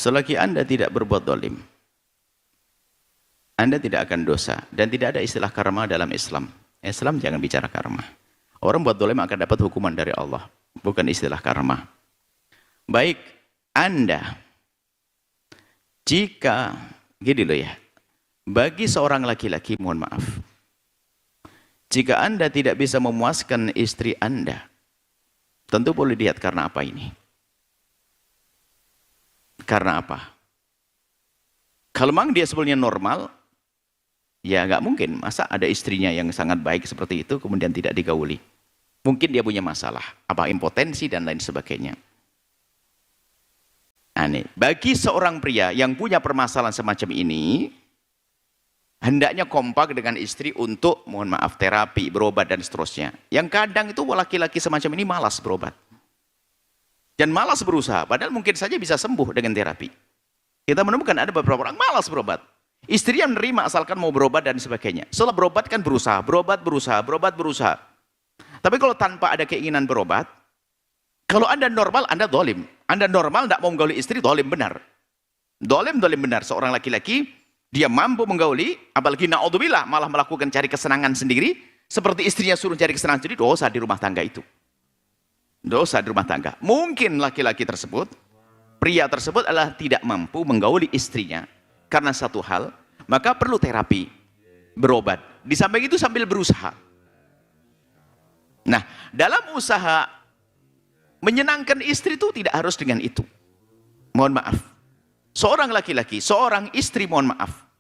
Selagi Anda tidak berbuat zalim, Anda tidak akan dosa. Dan tidak ada istilah karma dalam Islam. Islam jangan bicara karma. Orang buat zalim akan dapat hukuman dari Allah, bukan istilah karma. Baik, Anda, jika, gini loh ya, bagi seorang laki-laki, mohon maaf, jika Anda tidak bisa memuaskan istri Anda, tentu boleh lihat karena apa ini. Karena apa? Kalau memang dia sebelumnya normal, ya nggak mungkin. Masa ada istrinya yang sangat baik seperti itu, kemudian tidak digauli. Mungkin dia punya masalah, apa impotensi dan lain sebagainya. Aneh. Bagi seorang pria yang punya permasalahan semacam ini, hendaknya kompak dengan istri untuk, mohon maaf, terapi, berobat dan seterusnya. Yang kadang itu laki-laki semacam ini malas berobat. Dan malas berusaha, padahal mungkin saja bisa sembuh dengan terapi. Kita menemukan ada beberapa orang malas berobat. Istri yang menerima asalkan mau berobat dan sebagainya. Setelah berobat kan berusaha, berobat. Tapi kalau tanpa ada keinginan berobat, kalau Anda normal, Anda zalim. Anda normal, tidak mau menggauli istri, zalim benar. Zalim benar. Seorang laki-laki, dia mampu menggauli, apalagi na'udzubillah, malah melakukan cari kesenangan sendiri, seperti istrinya suruh cari kesenangan sendiri, dosa di rumah tangga itu. Dosa di rumah tangga. Mungkin laki-laki tersebut, pria tersebut adalah tidak mampu menggauli istrinya karena satu hal, maka perlu terapi, berobat. Di samping itu sambil berusaha. Nah, dalam usaha menyenangkan istri itu tidak harus dengan itu. Mohon maaf. Seorang laki-laki, seorang istri, mohon maaf,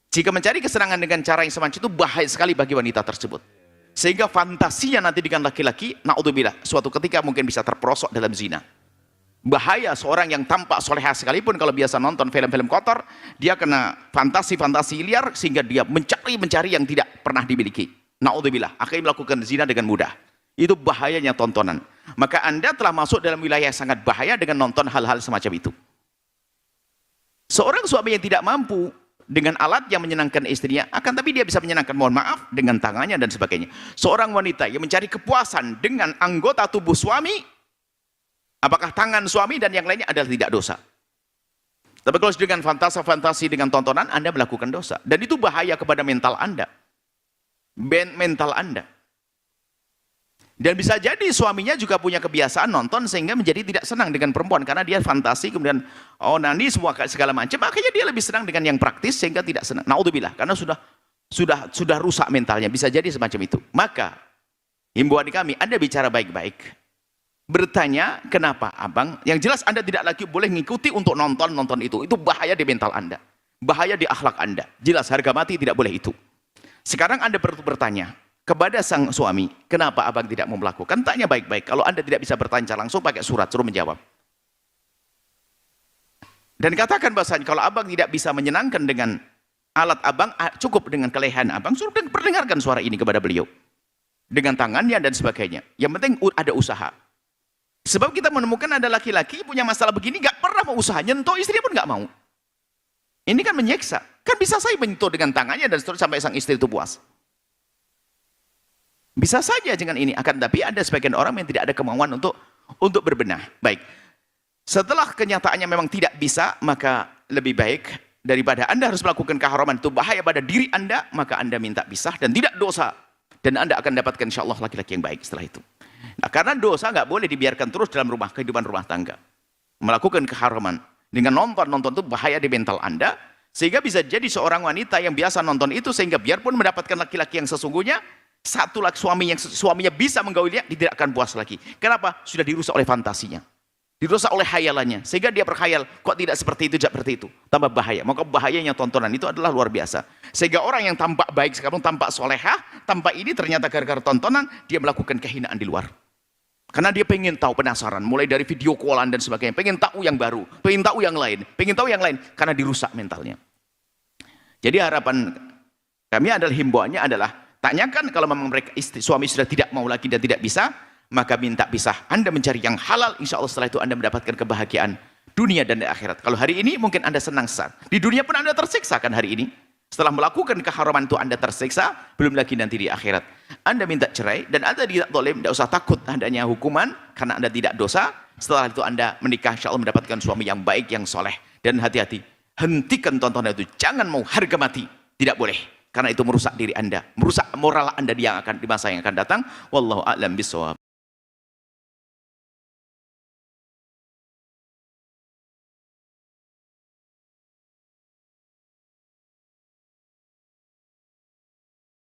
jika mencari kesenangan dengan cara yang semacam itu bahaya sekali bagi wanita tersebut. Sehingga fantasinya nanti dengan laki-laki, na'udzubillah, suatu ketika mungkin bisa terperosok dalam zina. Bahaya seorang yang tampak solehah sekalipun kalau biasa nonton film-film kotor, dia kena fantasi-fantasi liar sehingga dia mencari yang tidak pernah dimiliki. Na'udzubillah, akhirnya melakukan zina dengan mudah. Itu bahayanya tontonan. Maka Anda telah masuk dalam wilayah yang sangat bahaya dengan nonton hal-hal semacam itu. Seorang suami yang tidak mampu dengan alat yang menyenangkan istrinya, akan tapi dia bisa menyenangkan, mohon maaf, dengan tangannya dan sebagainya. Seorang wanita yang mencari kepuasan dengan anggota tubuh suami, apakah tangan suami dan yang lainnya adalah tidak dosa. Tapi kalau dengan fantasi dengan tontonan, Anda melakukan dosa. Dan itu bahaya kepada mental Anda. Mental Anda. Dan bisa jadi suaminya juga punya kebiasaan nonton sehingga menjadi tidak senang dengan perempuan karena dia fantasi kemudian nanti semua segala macam, akhirnya dia lebih senang dengan yang praktis sehingga tidak senang. Naudzubillah, karena sudah rusak mentalnya, bisa jadi semacam itu. Maka himbauan kami, Anda bicara baik-baik. Bertanya, kenapa abang? Yang jelas Anda tidak lagi boleh mengikuti untuk nonton itu. Itu bahaya di mental Anda. Bahaya di akhlak Anda. Jelas harga mati tidak boleh itu. Sekarang Anda perlu bertanya kepada sang suami, kenapa abang tidak mau melakukan? Tanya baik-baik. Kalau Anda tidak bisa bertanya langsung, pakai surat, suruh menjawab. Dan katakan bahasanya, kalau abang tidak bisa menyenangkan dengan alat abang, cukup dengan kelehan abang, suruh perdengarkan suara ini kepada beliau. Dengan tangannya dan sebagainya. Yang penting ada usaha. Sebab kita menemukan ada laki-laki punya masalah begini, gak pernah mau usaha, nyentuh istri pun gak mau. Ini kan menyiksa. Kan bisa saya menyentuh dengan tangannya dan seterusnya sampai sang istri itu puas. Bisa saja dengan ini, akan tapi ada sebagian orang yang tidak ada kemauan untuk berbenah. Baik, setelah kenyataannya memang tidak bisa, maka lebih baik daripada Anda harus melakukan keharaman itu bahaya pada diri Anda, maka Anda minta pisah dan tidak dosa. Dan Anda akan dapatkan insya Allah laki-laki yang baik setelah itu. Nah, karena dosa nggak boleh dibiarkan terus dalam kehidupan rumah tangga. Melakukan keharaman dengan nonton itu bahaya di mental Anda, sehingga bisa jadi seorang wanita yang biasa nonton itu, sehingga biarpun mendapatkan laki-laki yang sesungguhnya, satu laki suaminya bisa menggaulinya, dia tidak akan puas lagi. Kenapa? Sudah dirusak oleh fantasinya, dirusak oleh hayalannya, sehingga dia berkhayal, kok tidak seperti itu, seperti itu. Tambah bahaya. Maka bahayanya tontonan itu adalah luar biasa. Sehingga orang yang tampak baik sekarang, tampak solehah, tampak ini ternyata gara-gara tontonan, dia melakukan kehinaan di luar. Karena dia pengen tahu, penasaran, mulai dari video callan dan sebagainya, pengen tahu yang baru, pengen tahu yang lain, karena dirusak mentalnya. Jadi harapan kami adalah, himbauannya adalah, tanyakan kalau memang mereka suami sudah tidak mau lagi dan tidak bisa, maka minta pisah. Anda mencari yang halal, insya Allah setelah itu Anda mendapatkan kebahagiaan dunia dan akhirat. Kalau hari ini mungkin Anda senang saat di dunia pun Anda tersiksa kan hari ini. Setelah melakukan keharaman itu Anda tersiksa, belum lagi nanti di akhirat. Anda minta cerai dan Anda tidak zalim, tidak usah takut adanya hukuman karena Anda tidak dosa. Setelah itu Anda menikah, insya Allah mendapatkan suami yang baik, yang soleh. Dan hati-hati, hentikan tontonan itu. Jangan mau harga mati. Tidak boleh. Karena itu merusak diri Anda. Merusak moral Anda di masa yang akan datang. Wallahu a'lam bishawab.